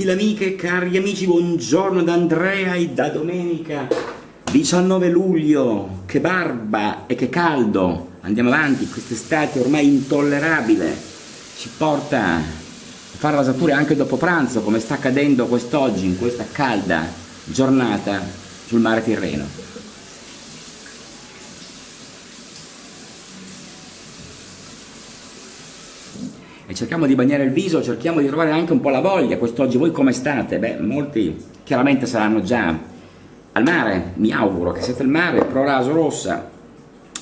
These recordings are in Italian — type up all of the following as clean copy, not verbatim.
gentili amiche e cari amici, buongiorno da Andrea e da domenica 19 luglio. Che barba e che caldo! Andiamo avanti, quest'estate ormai intollerabile ci porta a fare rasature anche dopo pranzo, come sta accadendo quest'oggi in questa calda giornata sul mare Tirreno. E cerchiamo di bagnare il viso, cerchiamo di trovare anche un po' la voglia. Quest'oggi voi come state? Beh, molti chiaramente saranno già al mare, mi auguro che siete al mare. Proraso rossa,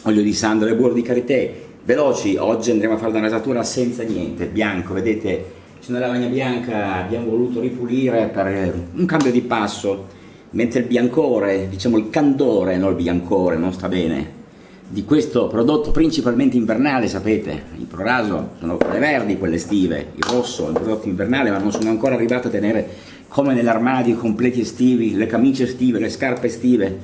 olio di sandalo e burro di karité, veloci. Oggi andremo a fare una rasatura senza niente, bianco, vedete, c'è una lavagna bianca, abbiamo voluto ripulire per un cambio di passo, mentre il biancore, diciamo il candore, non il biancore, non sta bene, di questo prodotto principalmente invernale. Sapete, il Proraso sono quelle verdi, quelle estive, il rosso è un prodotto invernale, ma non sono ancora arrivato a tenere come nell'armadio i completi estivi, le camicie estive, le scarpe estive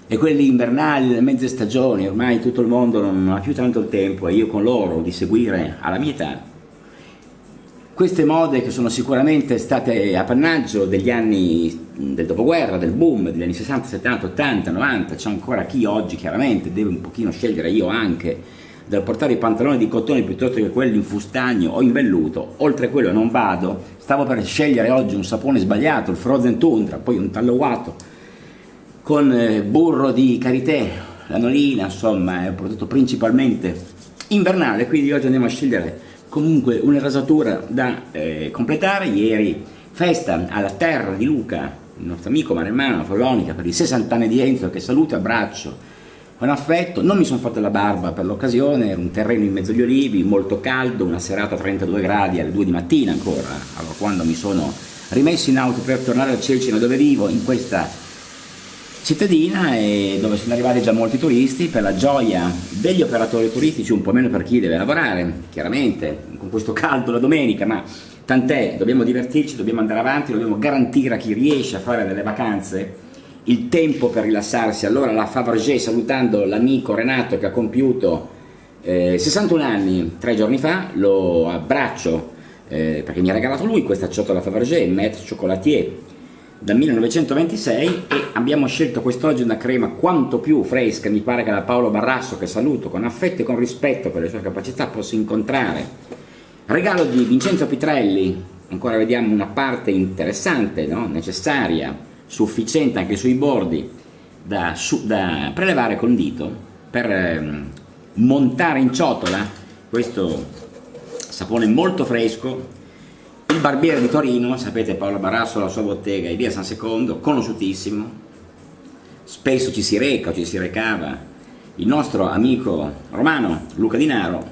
e quelli invernali, le mezze stagioni. Ormai tutto il mondo non ha più tanto il tempo, e io con loro, di seguire alla mia età queste mode che sono sicuramente state appannaggio degli anni del dopoguerra, del boom, degli anni 60, 70, 80, 90, c'è ancora chi oggi chiaramente deve un pochino scegliere, io anche, dal portare i pantaloni di cotone piuttosto che quelli in fustagno o in velluto. Oltre quello non vado, stavo per scegliere oggi un sapone sbagliato, il Frozen Tundra, poi un tallowato con burro di karité, lanolina, insomma è un prodotto principalmente invernale, quindi oggi andiamo a scegliere comunque una rasatura da completare. Ieri festa alla terra di Luca, il nostro amico maremmano Follonica, per i 60 anni di Enzo, che saluto e abbraccio con affetto. Non mi sono fatto la barba per l'occasione, era un terreno in mezzo agli olivi, molto caldo, una serata a 32 gradi alle 2 di mattina ancora, allora quando mi sono rimesso in auto per tornare a Cecina, dove vivo, in questa cittadina, e dove sono arrivati già molti turisti, per la gioia degli operatori turistici, un po' meno per chi deve lavorare, chiaramente, con questo caldo la domenica, ma tant'è, dobbiamo divertirci, dobbiamo andare avanti, dobbiamo garantire a chi riesce a fare delle vacanze il tempo per rilassarsi. Allora la Fabergé, salutando l'amico Renato che ha compiuto 61 anni 3 giorni fa, lo abbraccio perché mi ha regalato lui questa ciotola Fabergé, Maître Chocolatier, dal 1926, e abbiamo scelto quest'oggi una crema quanto più fresca. Mi pare che la Paolo Barrasso, che saluto con affetto e con rispetto per le sue capacità, possa incontrare. Regalo di Vincenzo Pitrelli, ancora vediamo una parte interessante, no? Necessaria, sufficiente anche sui bordi, da prelevare con dito per montare in ciotola questo sapone molto fresco. Il barbiere di Torino, sapete, Paolo Barrasso, la sua bottega è via San Secondo, conosciutissimo, spesso ci si reca o ci si recava il nostro amico romano Luca Di Naro,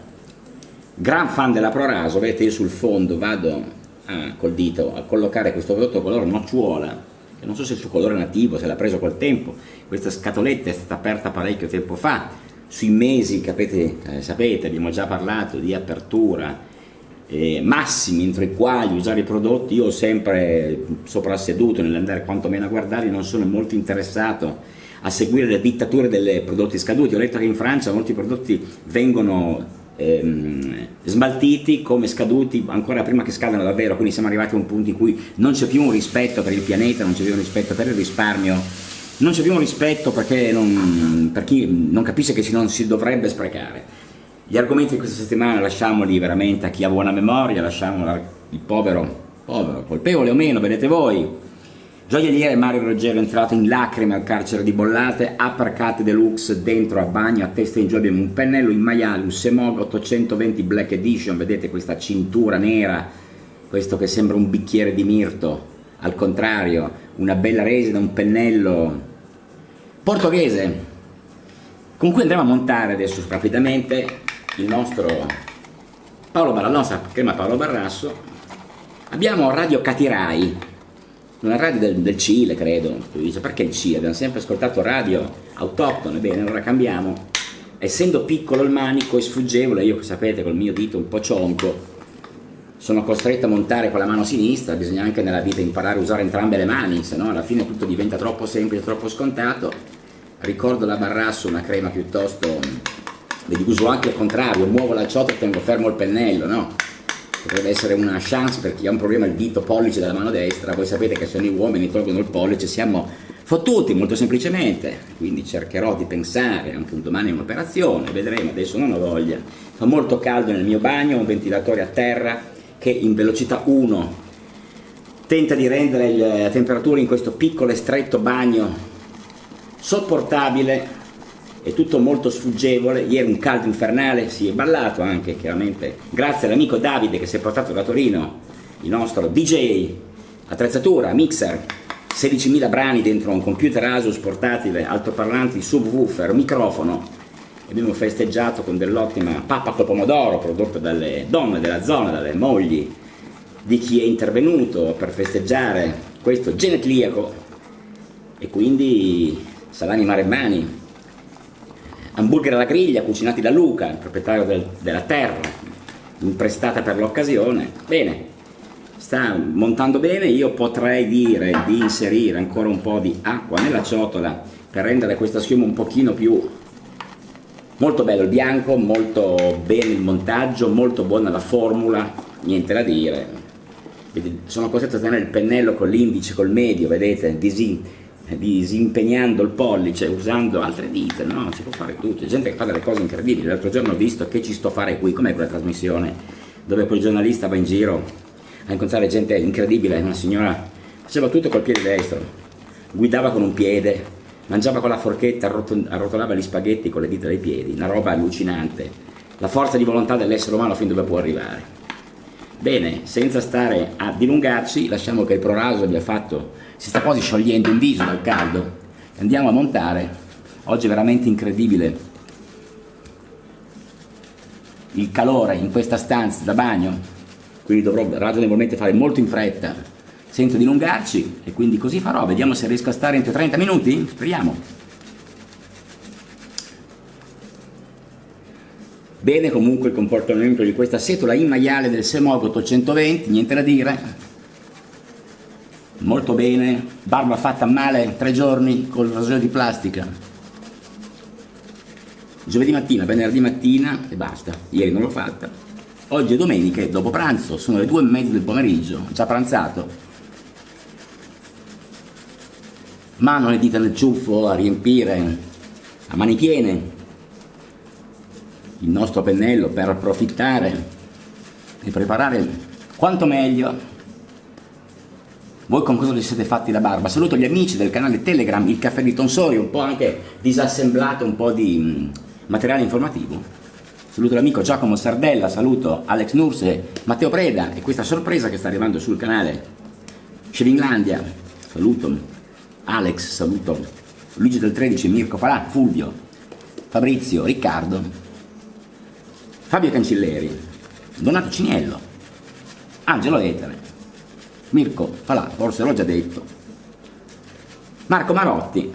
gran fan della Proraso. Vedete, io sul fondo vado col dito a collocare questo prodotto color nocciola, che non so se il suo colore nativo, se l'ha preso col tempo. Questa scatoletta è stata aperta parecchio tempo fa, sui mesi, sapete, abbiamo già parlato di apertura massimi entro i quali usare i prodotti. Io ho sempre soprasseduto nell'andare quantomeno a guardarli, non sono molto interessato a seguire le dittature dei prodotti scaduti. Ho letto che in Francia molti prodotti vengono smaltiti come scaduti ancora prima che scadano davvero, quindi siamo arrivati a un punto in cui non c'è più un rispetto per il pianeta, non c'è più un rispetto per il risparmio, non c'è più un rispetto per chi non capisce che non si dovrebbe sprecare. Gli argomenti di questa settimana lasciamoli veramente a chi ha buona memoria, lasciamo il povero, colpevole o meno, vedete voi. Gioielliere Mario Ruggero è entrato in lacrime al carcere di Bollate, uppercut deluxe dentro a bagno, a testa in giù abbiamo un pennello in maiale, un Semog 820 Black Edition, vedete questa cintura nera, questo che sembra un bicchiere di mirto, al contrario, una bella resina, un pennello portoghese, con cui andremo a montare adesso rapidamente il nostro la nostra crema Paolo Barrasso. Abbiamo Radio Catirai, una radio del Cile, credo. Tu dici, perché il Cile? Abbiamo sempre ascoltato radio autoctone. Bene, allora cambiamo. Essendo piccolo il manico e sfuggevole, io sapete col mio dito un po' cionco sono costretto a montare con la mano sinistra. Bisogna anche nella vita imparare a usare entrambe le mani, se no alla fine tutto diventa troppo semplice, troppo scontato. Ricordo la Barrasso, una crema piuttosto, vedi, uso anche al contrario, muovo la ciotola e tengo fermo il pennello, no? potrebbe essere una chance per chi ha un problema al dito pollice della mano destra. Voi sapete che se noi uomini tolgono il pollice siamo fottuti molto semplicemente, quindi cercherò di pensare anche un domani a un'operazione, vedremo, adesso non ho voglia. Fa molto caldo nel mio bagno, un ventilatore a terra che in velocità 1 tenta di rendere la temperatura in questo piccolo e stretto bagno sopportabile e tutto molto sfuggevole. Ieri un caldo infernale, si è ballato anche chiaramente grazie all'amico Davide che si è portato da Torino il nostro DJ, attrezzatura, mixer, 16.000 brani dentro un computer Asus portatile, altoparlanti, subwoofer, microfono. Abbiamo festeggiato con dell'ottima pappa col pomodoro prodotta dalle donne della zona, dalle mogli di chi è intervenuto per festeggiare questo genetliaco, e quindi salami maremmani, hamburger alla griglia cucinati da Luca, il proprietario della terra, imprestata per l'occasione. Bene, sta montando bene. Io potrei dire di inserire ancora un po' di acqua nella ciotola per rendere questa schiuma un pochino più... Molto bello il bianco, molto bene il montaggio, molto buona la formula, niente da dire. Sono costretto a tenere il pennello con l'indice, col medio, vedete, disimpegnando il pollice, usando altre dita, no? Si può fare tutto, c'è gente che fa delle cose incredibili. L'altro giorno ho visto Che ci sto a fare qui, com'è quella trasmissione, dove quel giornalista va in giro a incontrare gente incredibile, una signora faceva tutto col piede destro, guidava con un piede, mangiava con la forchetta, arrotolava gli spaghetti con le dita dei piedi, una roba allucinante, la forza di volontà dell'essere umano fin dove può arrivare. Bene, senza stare a dilungarci, lasciamo che il proraso abbia fatto, si sta quasi sciogliendo in viso dal caldo, andiamo a montare. Oggi è veramente incredibile il calore in questa stanza da bagno, quindi dovrò ragionevolmente fare molto in fretta senza dilungarci, e quindi così farò. Vediamo se riesco a stare entro 30 minuti, speriamo. Bene comunque il comportamento di questa setola in maiale del Semog 820, niente da dire, molto bene. Barba fatta a male 3 giorni col rasoio di plastica, giovedì mattina, venerdì mattina e basta. Ieri non l'ho fatta, oggi è domenica e dopo pranzo, sono le 2:30 del pomeriggio, ho già pranzato, mano le dita nel ciuffo a riempire a mani piene il nostro pennello per approfittare e preparare quanto meglio. Voi con cosa vi siete fatti la barba? Saluto gli amici del canale Telegram, il caffè di Tonsori, un po' anche disassemblato, un po' di materiale informativo. Saluto l'amico Giacomo Sardella, saluto Alex Nurse, Matteo Preda e questa sorpresa che sta arrivando sul canale Scevinglandia. Saluto Alex, saluto Luigi del 13, Mirko Falà, Fulvio, Fabrizio, Riccardo, Fabio Cancilleri, Donato Ciniello, Angelo Etere, Mirko Falà, forse l'ho già detto, Marco Marotti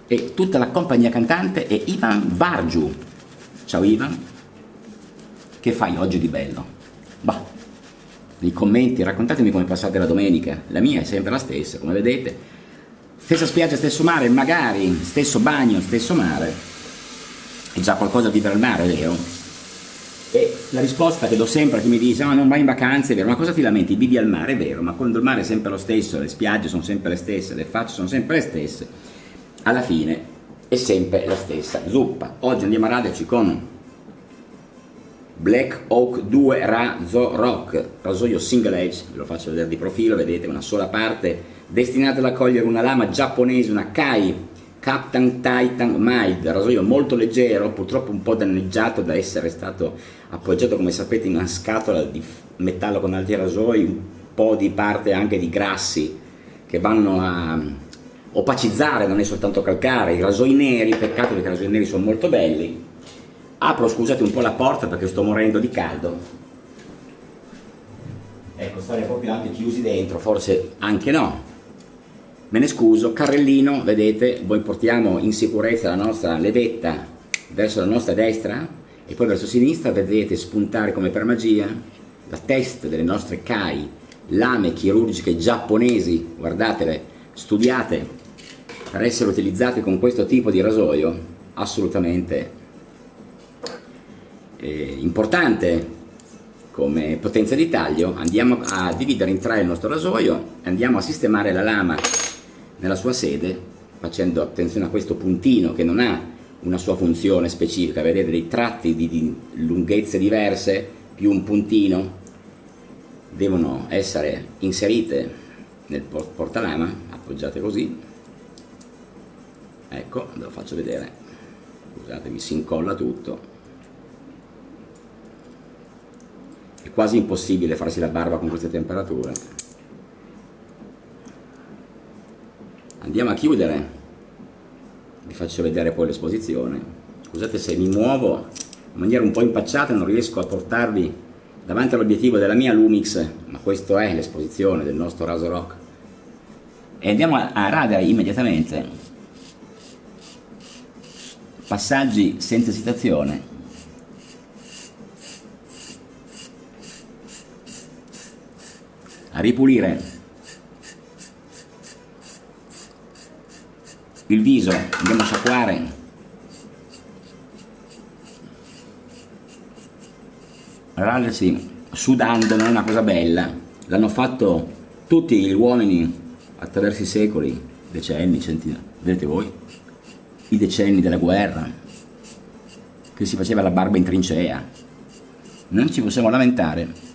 e tutta la compagnia cantante, e Ivan Vargiu. Ciao Ivan, che fai oggi di bello? Bah, nei commenti raccontatemi come passate la domenica. La mia è sempre la stessa, come vedete, stessa spiaggia, stesso mare, magari stesso bagno, stesso mare. È già qualcosa vivere al mare, vero? E la risposta che do sempre a chi mi dice non vai in vacanze, è vero, ma cosa ti lamenti? Vivi al mare, è vero, ma quando il mare è sempre lo stesso, le spiagge sono sempre le stesse, le facce sono sempre le stesse, alla fine è sempre la stessa zuppa. Oggi andiamo a raderci con Black Oak 2 Razo Rock, rasoio single edge, ve lo faccio vedere di profilo, vedete, una sola parte destinata ad accogliere una lama giapponese, una Kai Captain Titan Mild, rasoio molto leggero, purtroppo un po' danneggiato da essere stato appoggiato, come sapete, in una scatola di metallo con altri rasoi, un po' di parte anche di grassi che vanno a opacizzare, non è soltanto calcare, i rasoi neri, peccato perché i rasoi neri sono molto belli. Apro, scusate, un po' la porta perché sto morendo di caldo. Ecco, stare proprio anche chiusi dentro, forse anche no. Me ne scuso, carrellino, vedete, voi portiamo in sicurezza la nostra levetta verso la nostra destra e poi verso sinistra vedete spuntare come per magia la testa delle nostre Kai, lame chirurgiche giapponesi, guardatele, studiate per essere utilizzate con questo tipo di rasoio, assolutamente importante come potenza di taglio. Andiamo a dividere in tre il nostro rasoio e andiamo a sistemare la lama nella sua sede, facendo attenzione a questo puntino che non ha una sua funzione specifica. Vedete dei tratti di lunghezze diverse più un puntino devono essere inserite nel portalama, appoggiate così. Ecco, ve lo faccio vedere, scusatemi, si incolla tutto. È quasi impossibile farsi la barba con queste temperature. Andiamo a chiudere, vi faccio vedere poi l'esposizione. Scusate se mi muovo in maniera un po' impacciata, non riesco a portarvi davanti all'obiettivo della mia Lumix, ma questa è l'esposizione del nostro Razorock. E andiamo a radere immediatamente passaggi senza esitazione. A ripulire il viso, andiamo a sciacquare radersi sudando non è una cosa bella, l'hanno fatto tutti gli uomini attraverso i secoli, decenni, centinaia, vedete voi, i decenni della guerra, che si faceva la barba in trincea. Non ci possiamo lamentare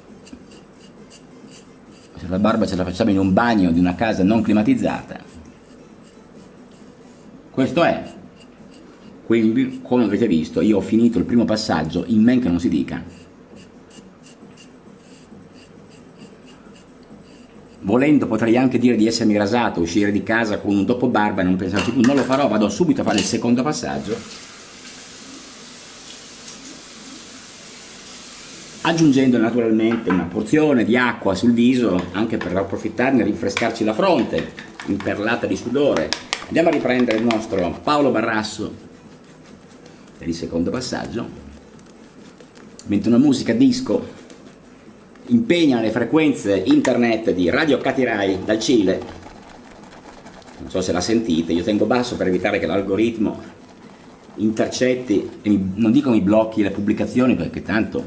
se la barba ce la facciamo in un bagno di una casa non climatizzata. Questo è. Quindi, come avete visto, io ho finito il primo passaggio, in men che non si dica. Volendo potrei anche dire di essermi rasato, uscire di casa con un dopo barba e non pensarci più. Non lo farò, vado subito a fare il secondo passaggio, aggiungendo naturalmente una porzione di acqua sul viso, anche per approfittarne e rinfrescarci la fronte, imperlata di sudore. Andiamo a riprendere il nostro Paolo Barrasso per il secondo passaggio, mentre una musica disco impegna le frequenze internet di Radio Catirai dal Cile. Non so se la sentite, io tengo basso per evitare che l'algoritmo intercetti e non dico mi blocchi le pubblicazioni, perché tanto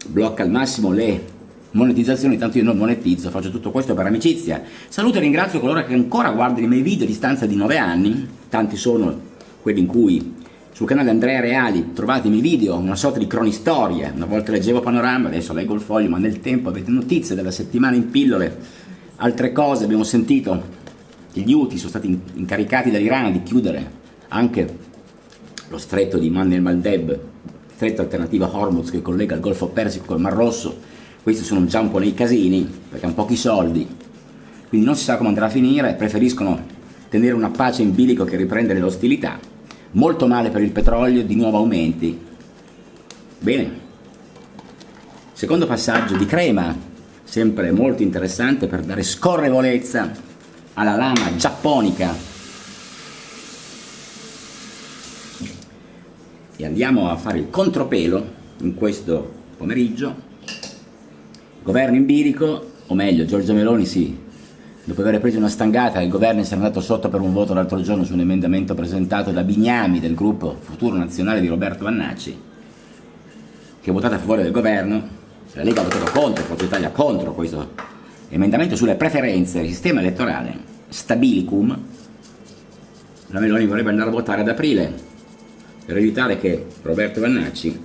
blocca al massimo le monetizzazioni, tanto io non monetizzo, faccio tutto questo per amicizia. Saluto e ringrazio coloro che ancora guardano i miei video a distanza di 9 anni, tanti sono quelli in cui sul canale Andrea Reali trovate i miei video, una sorta di cronistoria. Una volta leggevo Panorama, adesso leggo il Foglio, ma nel tempo avete notizie della settimana in pillole, altre cose. Abbiamo sentito che gli Houthi sono stati incaricati dall'Iran di chiudere anche lo stretto di Man el-Maldeb, stretto alternativo a Hormuz che collega il Golfo Persico col Mar Rosso. Questi sono già un po' nei casini, perché hanno pochi soldi, quindi non si sa come andrà a finire, preferiscono tenere una pace in bilico che riprendere le ostilità. Molto male per il petrolio, di nuovo aumenti. Bene, secondo passaggio di crema, sempre molto interessante per dare scorrevolezza alla lama giapponica. E andiamo a fare il contropelo in questo pomeriggio. Governo in bilico, o meglio Giorgia Meloni sì, dopo aver preso una stangata, il governo è andato sotto per un voto l'altro giorno su un emendamento presentato da Bignami del gruppo Futuro Nazionale di Roberto Vannacci, che ha votato a favore del governo. La Lega ha votato contro, Forza Italia contro questo emendamento sulle preferenze del sistema elettorale Stabilicum. La Meloni vorrebbe andare a votare ad aprile per evitare che Roberto Vannacci,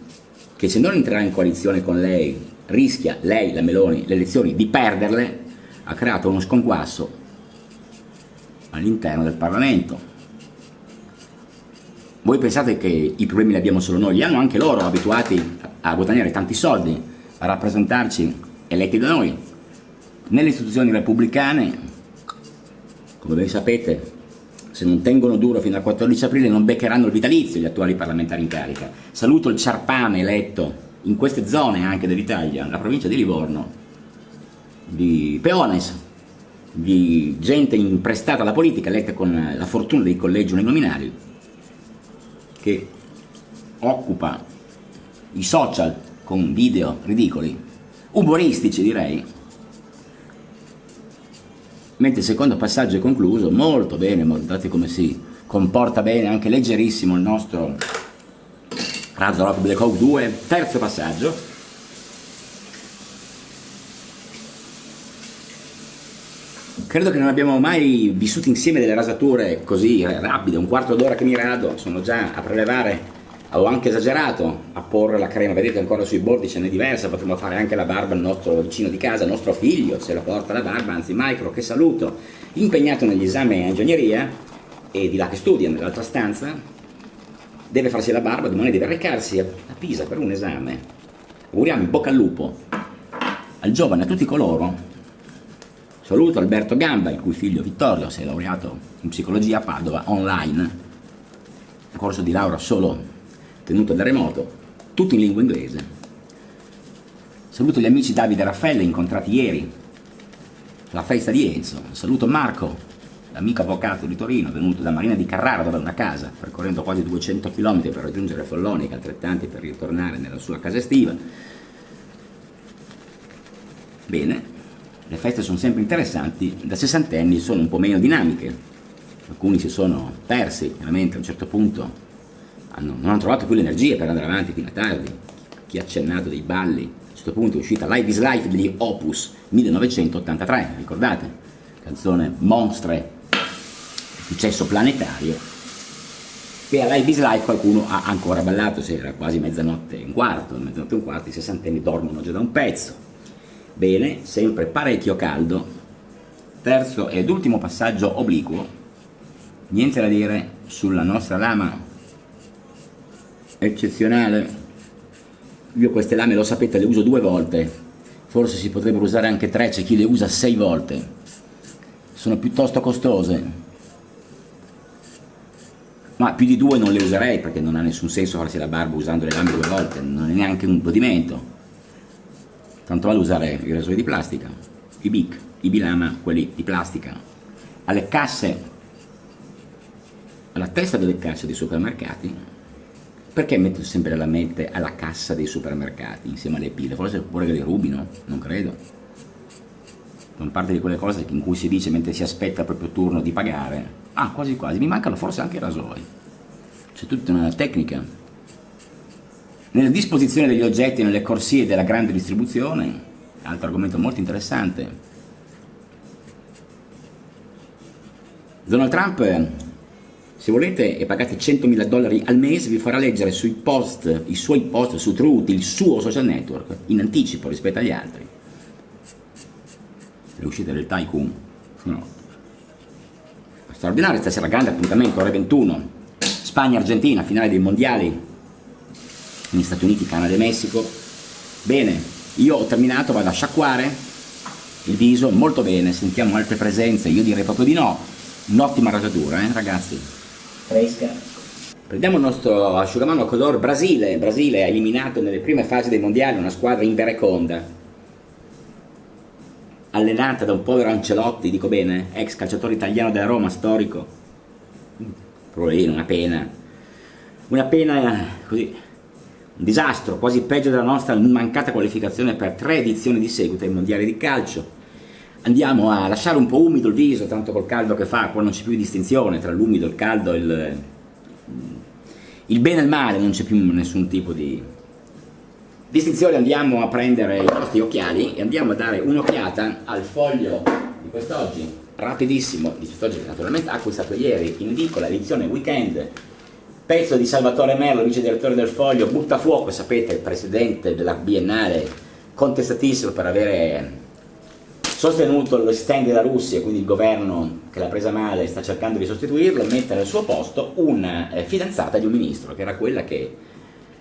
che se non entrerà in coalizione con lei rischia, lei, la Meloni, le elezioni di perderle, ha creato uno sconquasso all'interno del Parlamento. Voi pensate che i problemi li abbiamo solo noi? Li hanno anche loro, abituati a guadagnare tanti soldi, a rappresentarci, eletti da noi. Nelle istituzioni repubblicane, come ben sapete, se non tengono duro fino al 14 aprile non beccheranno il vitalizio gli attuali parlamentari in carica. Saluto il ciarpame eletto in queste zone anche dell'Italia, la provincia di Livorno, di peones, di gente imprestata alla politica, eletta con la fortuna dei collegi uninominali, che occupa i social con video ridicoli, umoristici direi. Mentre il secondo passaggio è concluso, molto bene, guardate come si comporta bene, anche leggerissimo il nostro Razorock Black Hawk 2, terzo passaggio. Credo che non abbiamo mai vissuto insieme delle rasature così rapide, un quarto d'ora che mi rado, sono già a prelevare. Avevo anche esagerato a porre la crema, vedete ancora sui bordi ce n'è diversa, potremmo fare anche la barba al nostro vicino di casa, al nostro figlio, se la porta la barba, anzi Micro, che saluto, impegnato negli esami in ingegneria e di là che studia nell'altra stanza, deve farsi la barba, domani deve recarsi a Pisa per un esame. Auguriamo in bocca al lupo al giovane, a tutti coloro. Saluto Alberto Gamba, il cui figlio Vittorio si è laureato in psicologia a Padova online, un corso di laurea solo tenuto da remoto, tutto in lingua inglese. Saluto gli amici Davide e Raffaele incontrati ieri alla festa di Enzo. Saluto Marco, l'amico avvocato di Torino, venuto da Marina di Carrara, dove ha una casa, percorrendo quasi 200 km per raggiungere Follonica, altrettanti per ritornare nella sua casa estiva. Bene, le feste sono sempre interessanti, da sessantenni sono un po' meno dinamiche, alcuni si sono persi, chiaramente a un certo punto non hanno trovato più le energie per andare avanti fino a tardi. Chi ha accennato dei balli, a un certo punto è uscita Life is Life degli Opus 1983, ricordate? Canzone monstre, successo planetario, e a Life is Life qualcuno ha ancora ballato, se era quasi mezzanotte e un quarto, i sessantenni dormono già da un pezzo. Bene, sempre parecchio caldo. Terzo ed ultimo passaggio obliquo, niente da dire sulla nostra lama eccezionale. Io queste lame, lo sapete, le uso 2 volte, forse si potrebbero usare anche 3, c'è chi le usa 6 volte, sono piuttosto costose, ma più di 2 non le userei perché non ha nessun senso farsi la barba usando le lame 2 volte, non è neanche un godimento. Tanto vale usare i rasoi di plastica, i Bic, i Bilama, quelli di plastica. Alle casse, alla testa delle casse dei supermercati, perché metto sempre la mente alla cassa dei supermercati insieme alle pile? Forse pure che le rubino? Non credo. Sono parte di quelle cose in cui si dice mentre si aspetta il proprio turno di pagare, ah, quasi quasi, mi mancano forse anche i rasoi. C'è tutta una tecnica. Nella disposizione degli oggetti nelle corsie della grande distribuzione, altro argomento molto interessante. Donald Trump, se volete e pagate $100.000 al mese, vi farà leggere sui post, i suoi post su Truth, il suo social network, in anticipo rispetto agli altri. Le uscite del Tycoon sono straordinarie. Stasera grande appuntamento, ore 21, Spagna-Argentina, finale dei mondiali negli Stati Uniti, Canada e Messico. Bene, io ho terminato, vado a sciacquare il viso, molto bene, sentiamo altre presenze, io direi proprio di no. Un'ottima rasatura, ragazzi, fresca. Prendiamo il nostro asciugamano color Brasile. Brasile ha eliminato nelle prime fasi dei mondiali una squadra imbereconda, allenata da un povero Ancelotti, dico bene, ex calciatore italiano della Roma, storico. Poverino, una pena così, un disastro, quasi peggio della nostra mancata qualificazione per 3 edizioni di seguito ai mondiali di calcio. Andiamo a lasciare un po' umido il viso, tanto col caldo che fa, qua non c'è più distinzione tra l'umido, il caldo, il bene e il male, non c'è più nessun tipo di distinzione. Andiamo a prendere i nostri occhiali e andiamo a dare un'occhiata al foglio di quest'oggi, rapidissimo, di quest'oggi che naturalmente ha acquistato ieri in edicola, edizione weekend, pezzo di Salvatore Merlo, vice direttore del Foglio, Buttafuoco, sapete, il presidente della Biennale, contestatissimo per avere sostenuto lo stand della Russia, quindi il governo che l'ha presa male sta cercando di sostituirlo, mettere al suo posto una fidanzata di un ministro, che era quella che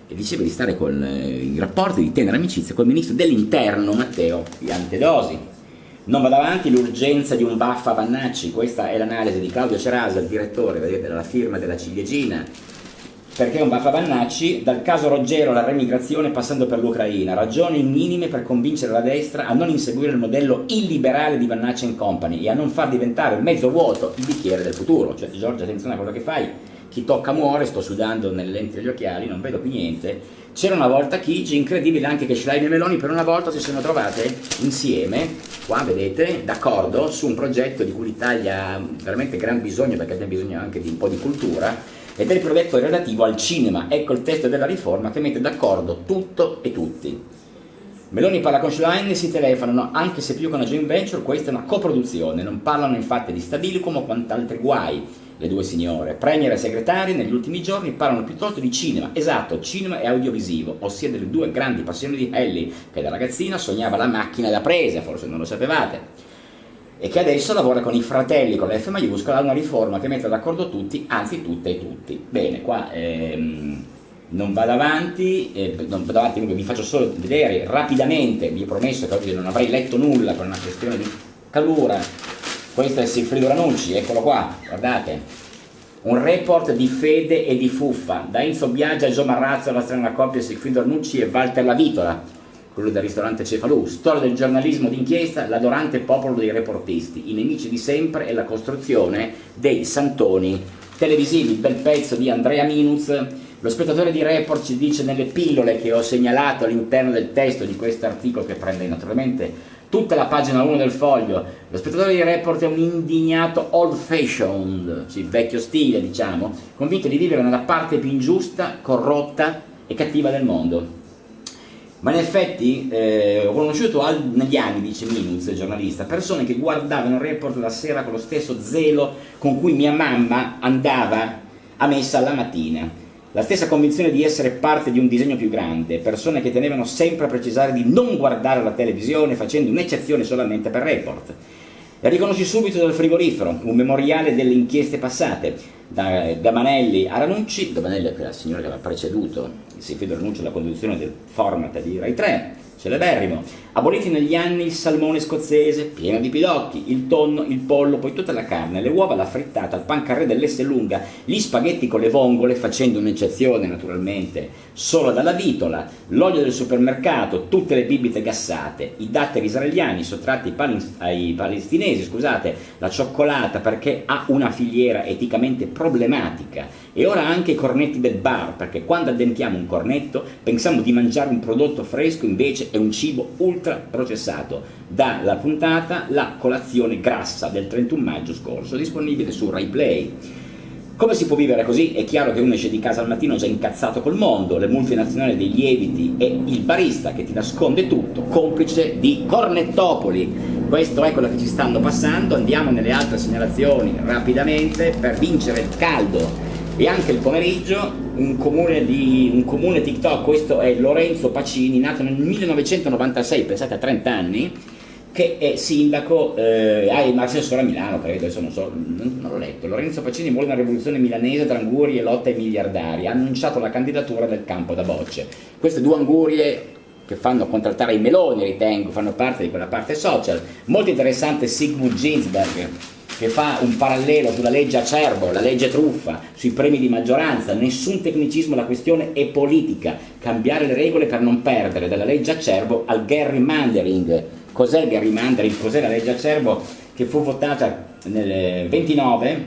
diceva di stare in rapporti di tenera amicizia col ministro dell'interno Matteo Piantedosi. Non vado avanti, l'urgenza di un Baffa Vannacci, questa è l'analisi di Claudio Cerasa, il direttore, vedete la firma della ciliegina. Perché un Baffa Vannacci? Dal caso Roggero alla remigrazione passando per l'Ucraina, ragioni minime per convincere la destra a non inseguire il modello illiberale di Vannacci Company e a non far diventare mezzo vuoto il bicchiere del futuro. Cioè, Giorgia, attenzione a quello che fai, chi tocca muore, sto sudando nelle lenti degli occhiali, non vedo più niente. C'era una volta Chigi, incredibile anche che Schlein e Meloni per una volta si sono trovate insieme, qua vedete, d'accordo, su un progetto di cui l'Italia ha veramente gran bisogno, perché abbiamo bisogno anche di un po' di cultura, ed è il progetto relativo al cinema. Ecco il testo della riforma che mette d'accordo tutto e tutti. Meloni parla con Schlein, si telefonano, anche se più che una joint venture, questa è una coproduzione, non parlano infatti di Stabilicum o quant'altri guai, le due signore. Premier e segretari negli ultimi giorni parlano piuttosto di cinema, esatto, cinema e audiovisivo, ossia delle due grandi passioni di Ellie, che da ragazzina sognava la macchina da presa, forse non lo sapevate, e che adesso lavora con i fratelli, con la F maiuscola, a una riforma che mette d'accordo tutti, anzi tutte e tutti. Bene, qua non vado avanti, vi faccio solo vedere rapidamente, vi ho promesso che oggi non avrei letto nulla per una questione di calura. Questo è Sigfrido Ranucci, eccolo qua, guardate, un report di fede e di fuffa, da Enzo Biaggi a Gio Marrazzo, la strana coppia Sigfrido Ranucci e Walter Lavitola, quello del ristorante Cefalù, storia del giornalismo d'inchiesta, l'adorante popolo dei reportisti, i nemici di sempre e la costruzione dei santoni televisivi. Bel pezzo di Andrea Minuz. Lo spettatore di Report ci dice nelle pillole che ho segnalato all'interno del testo di questo articolo, che prende naturalmente tutta la pagina 1 del Foglio, lo spettatore di Report è un indignato old fashioned, cioè vecchio stile diciamo, convinto di vivere nella parte più ingiusta, corrotta e cattiva del mondo. Ma in effetti ho conosciuto negli anni, dice Minuz, il giornalista, persone che guardavano il Report la sera con lo stesso zelo con cui mia mamma andava a messa la mattina. La stessa convinzione di essere parte di un disegno più grande, persone che tenevano sempre a precisare di non guardare la televisione facendo un'eccezione solamente per Report. E riconosci subito dal frigorifero, un memoriale delle inchieste passate, da Gabanelli a Ranucci. Gabanelli è quella signora che aveva preceduto il Sigfrido Ranucci alla conduzione del format di Rai 3, celeberrimo. Aboliti negli anni il salmone scozzese, pieno di pidocchi, il tonno, il pollo, poi tutta la carne, le uova, la frittata, il pancarré dell'Esselunga, gli spaghetti con le vongole, facendo un'eccezione naturalmente solo dalla vitola, l'olio del supermercato, tutte le bibite gassate, i datteri israeliani sottratti ai palestinesi, scusate, la cioccolata perché ha una filiera eticamente problematica, e ora anche i cornetti del bar, perché quando addentiamo un cornetto pensiamo di mangiare un prodotto fresco, invece è un cibo ultra processato. Dalla puntata La colazione grassa del 31 maggio scorso, disponibile su Rai Play. Come si può vivere così? È chiaro che uno esce di casa al mattino già incazzato col mondo, le multinazionali dei lieviti e il barista che ti nasconde tutto, complice di cornettopoli. Questo è quello che ci stanno passando. Andiamo nelle altre segnalazioni rapidamente per vincere il caldo. E anche il pomeriggio un comune TikTok, questo è Lorenzo Pacini, nato nel 1996, pensate a 30 anni, che è sindaco, ma assessore a Milano, credo, adesso non so, non l'ho letto. Lorenzo Pacini vuole una rivoluzione milanese tra angurie e lotta ai miliardari, ha annunciato la candidatura del campo da bocce. Queste due angurie che fanno contraltare i meloni, ritengo, fanno parte di quella parte social. Molto interessante Sigmund Ginsberg, che fa un parallelo sulla legge Acerbo, la legge truffa, sui premi di maggioranza. Nessun tecnicismo, la questione è politica, cambiare le regole per non perdere, dalla legge Acerbo al gerrymandering. Cos'è il gerrymandering? Cos'è la legge Acerbo che fu votata nel 29?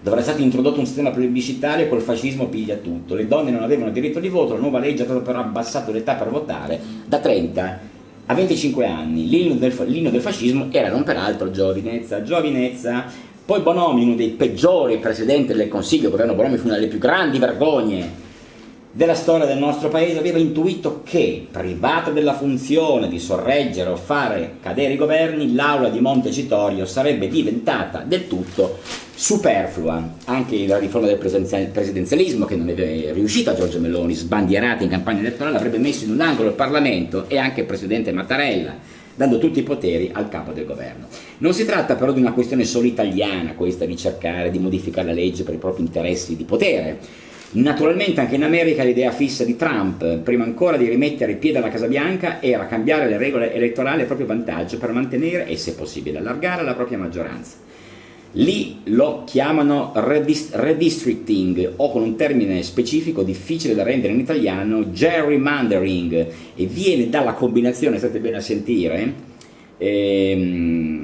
Dove era stato introdotto un sistema plebiscitario, col fascismo piglia tutto. Le donne non avevano diritto di voto, la nuova legge ha però abbassato l'età per votare da 30 a 25 anni. L'inno del fascismo era non peraltro giovinezza. Poi Bonomi, uno dei peggiori presidenti del Consiglio, il governo Bonomi fu una delle più grandi vergogne della storia del nostro paese, aveva intuito che, privata della funzione di sorreggere o fare cadere i governi, l'aula di Montecitorio sarebbe diventata del tutto superflua. Anche la riforma del presidenzialismo, che non è riuscita a Giorgia Meloni, sbandierata in campagna elettorale, avrebbe messo in un angolo il Parlamento e anche il presidente Mattarella, dando tutti i poteri al capo del governo. Non si tratta però di una questione solo italiana, questa di cercare di modificare la legge per i propri interessi di potere. Naturalmente anche in America l'idea fissa di Trump, prima ancora di rimettere il piede alla Casa Bianca, era cambiare le regole elettorali a proprio vantaggio per mantenere e, se possibile, allargare la propria maggioranza. Lì lo chiamano redistricting, o con un termine specifico difficile da rendere in italiano, gerrymandering, e viene dalla combinazione, state bene a sentire, del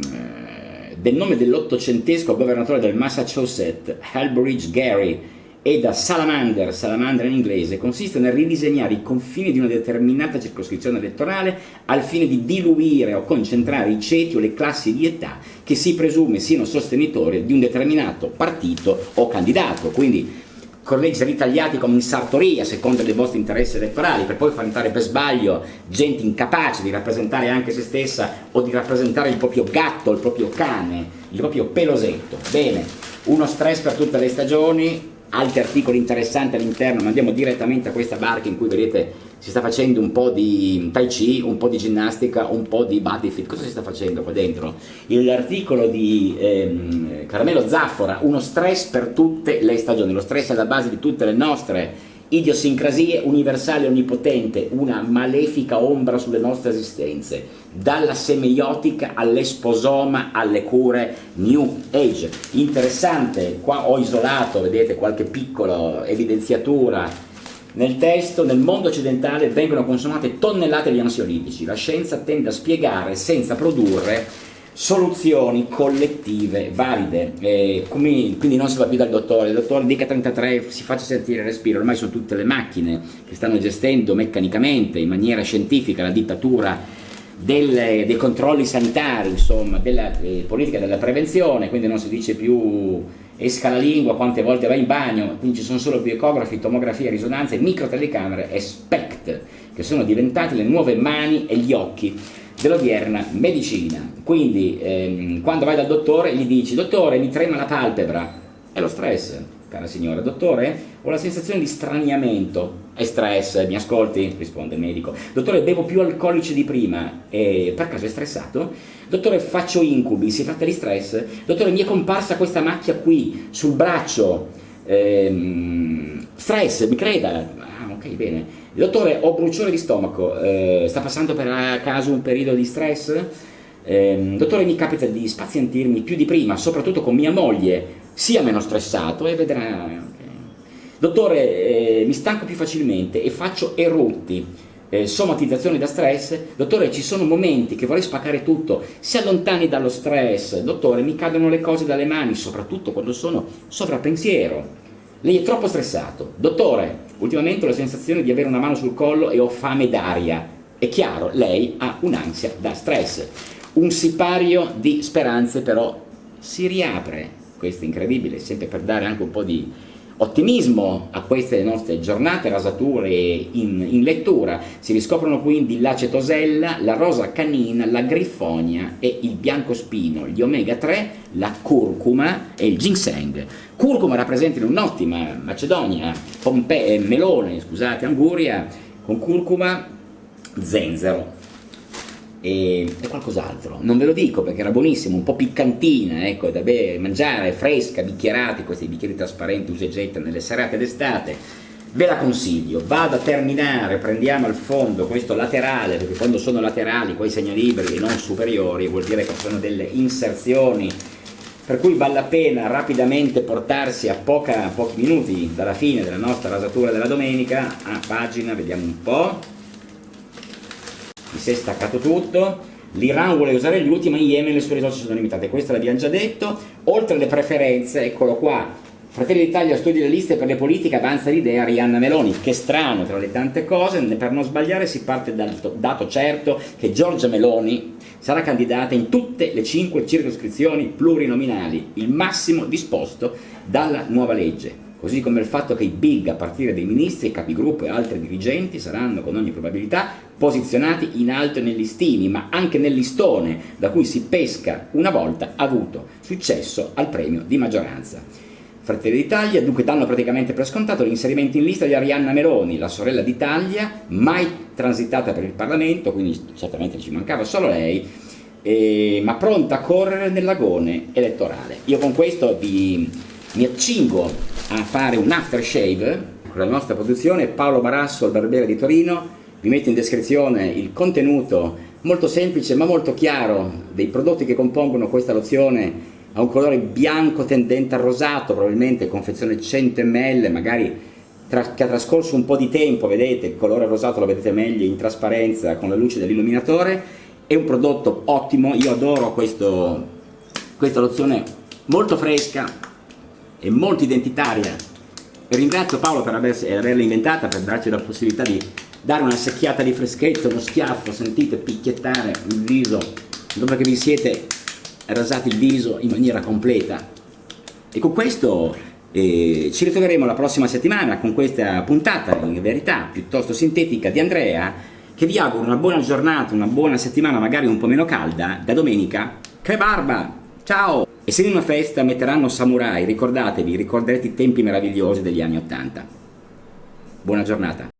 nome dell'ottocentesco governatore del Massachusetts, Elbridge Gerry, e da salamander in inglese, consiste nel ridisegnare i confini di una determinata circoscrizione elettorale al fine di diluire o concentrare i ceti o le classi di età che si presume siano sostenitori di un determinato partito o candidato. Quindi collegi ritagliati come in sartoria secondo i vostri interessi elettorali, per poi far entrare per sbaglio gente incapace di rappresentare anche se stessa o di rappresentare il proprio gatto, il proprio cane, il proprio pelosetto. Bene, uno stress per tutte le stagioni, altri articoli interessanti all'interno, ma andiamo direttamente a questa barca in cui vedete si sta facendo un po' di tai chi, un po' di ginnastica, un po' di bodyfit. Cosa si sta facendo qua dentro? L'articolo di Caramello Zaffora, uno stress per tutte le stagioni. Lo stress è alla base di tutte le nostre idiosincrasie, universale e onnipotente, una malefica ombra sulle nostre esistenze, dalla semeiotica all'esposoma alle cure New Age. Interessante, qua ho isolato, vedete, qualche piccola evidenziatura nel testo. Nel mondo occidentale vengono consumate tonnellate di ansiolitici, la scienza tende a spiegare senza produrre soluzioni collettive valide, quindi non si va più dal dottore, il dottore dica 33, si faccia sentire il respiro, ormai sono tutte le macchine che stanno gestendo meccanicamente in maniera scientifica la dittatura dei controlli sanitari, insomma, della politica della prevenzione, quindi non si dice più esca la lingua, quante volte va in bagno, quindi ci sono solo più ecografi, tomografia, risonanze, microtelecamere e SPECT, che sono diventate le nuove mani e gli occhi dell'odierna medicina. Quindi quando vai dal dottore gli dici: dottore, mi trema la palpebra, è lo stress, cara signora. Dottore, ho la sensazione di straniamento, è stress, mi ascolti? Risponde il medico. Dottore, bevo più alcolici di prima, per caso è stressato? Dottore, faccio incubi, si tratta di stress? Dottore, mi è comparsa questa macchia qui sul braccio, stress, mi creda? Ah, ok, bene. Dottore, ho bruciore di stomaco, sta passando per caso un periodo di stress? Dottore, mi capita di spazientirmi più di prima, soprattutto con mia moglie, sia meno stressato e vedrà. Okay. Dottore, mi stanco più facilmente e faccio erutti, somatizzazione da stress. Dottore, ci sono momenti che vorrei spaccare tutto, si allontani dallo stress. Dottore, mi cadono le cose dalle mani, soprattutto quando sono sovrappensiero. Lei è troppo stressato. Dottore, ultimamente ho la sensazione di avere una mano sul collo e ho fame d'aria. È chiaro, lei ha un'ansia da stress. Un sipario di speranze però si riapre. Questo è incredibile, sempre per dare anche un po' di ottimismo a queste nostre giornate, rasature in lettura. Si riscoprono quindi l'acetosella, la rosa canina, la griffonia e il biancospino, gli omega 3, la curcuma e il ginseng. Curcuma rappresenta un'ottima Macedonia, melone, scusate, Anguria, con curcuma, zenzero e qualcos'altro, non ve lo dico perché era buonissimo, un po' piccantina, ecco, da mangiare, fresca, bicchierati, questi bicchieri trasparenti usa e getta nelle serate d'estate, ve la consiglio. Vado a terminare, prendiamo al fondo questo laterale, perché quando sono laterali quei segnalibri e non superiori vuol dire che sono delle inserzioni, per cui vale la pena rapidamente portarsi a pochi minuti dalla fine della nostra rasatura della domenica a pagina, vediamo un po'. Mi si è staccato tutto. L'Iran vuole usare gli UTI, ma in Yemen le sue risorse sono limitate, questo l'abbiamo già detto. Oltre alle preferenze, eccolo qua, Fratelli d'Italia studia le liste per le politiche, avanza l'idea Arianna Meloni. Che strano, tra le tante cose, per non sbagliare si parte dal dato certo che Giorgia Meloni sarà candidata in tutte le 5 circoscrizioni plurinominali, il massimo disposto dalla nuova legge. Così come il fatto che i big, a partire dai ministri, capigruppo e altri dirigenti, saranno con ogni probabilità posizionati in alto nei listini, ma anche nel listone da cui si pesca una volta avuto successo al premio di maggioranza. Fratelli d'Italia dunque danno praticamente per scontato l'inserimento in lista di Arianna Meloni, la sorella d'Italia, mai transitata per il Parlamento, quindi certamente ci mancava solo lei, ma pronta a correre nell'agone elettorale. Io con questo mi accingo a fare un aftershave con la nostra produzione. Paolo Barasso, il barbiere di Torino, vi metto in descrizione il contenuto molto semplice ma molto chiaro dei prodotti che compongono questa lozione. Ha un colore bianco tendente al rosato, probabilmente confezione 100 ml, magari che ha trascorso un po' di tempo, vedete, il colore rosato lo vedete meglio in trasparenza con la luce dell'illuminatore. È un prodotto ottimo, io adoro questa lozione molto fresca e molto identitaria. E ringrazio Paolo per averla inventata, per darci la possibilità di dare una secchiata di freschezza, uno schiaffo, sentite picchiettare il viso dopo che vi siete rasati il viso in maniera completa. E con questo E ci ritroveremo la prossima settimana con questa puntata, in verità, piuttosto sintetica di Andrea, che vi auguro una buona giornata, una buona settimana, magari un po' meno calda, da domenica. Che barba! Ciao! E se in una festa metteranno samurai, ricordatevi, ricorderete i tempi meravigliosi degli anni '80. Buona giornata!